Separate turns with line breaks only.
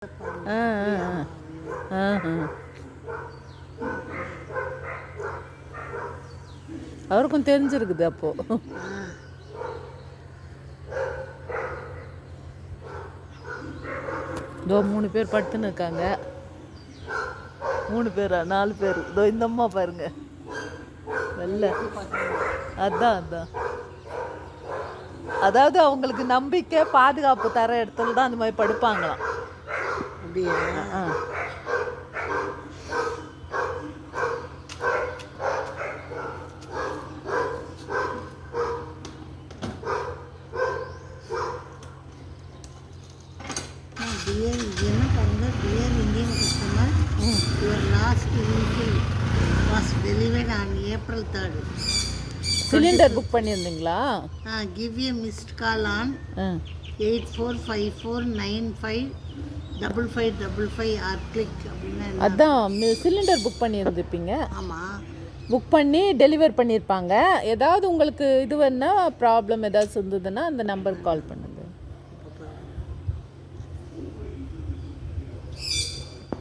ஆ ஆ ஆ ஆ அவருக்கும் தெரிஞ்சிருக்குது அப்போது. இதோ 3 பேர் படுத்துன்னு இருக்காங்க. 3 பேரா 4 பேர். இதோ இந்த அம்மா பாருங்க வெள்ளை. அதான் அதாவது அவங்களுக்கு நம்பிக்கை பாதுகாப்பு தர இடத்துல தான் அந்த மாதிரி படுப்பாங்களாம்.
அப்படியா?
ஆ
Dear, என்ன பாருங்க, dear Indian customer, your last vehicle was delivered on April 3rd.
Cylinder book பண்ணியிருந்தீங்களா?
Give a missed call on 8454955555 or click அப்படின்னா
அதான் சிலிண்டர் புக் பண்ணியிருந்துருப்பீங்க.
ஆமாம்,
புக் பண்ணி டெலிவர் பண்ணியிருப்பாங்க. ஏதாவது உங்களுக்கு இது வேணா ப்ராப்ளம் ஏதாவது இருந்ததுன்னா அந்த நம்பருக்கு கால் பண்ணுங்கள்.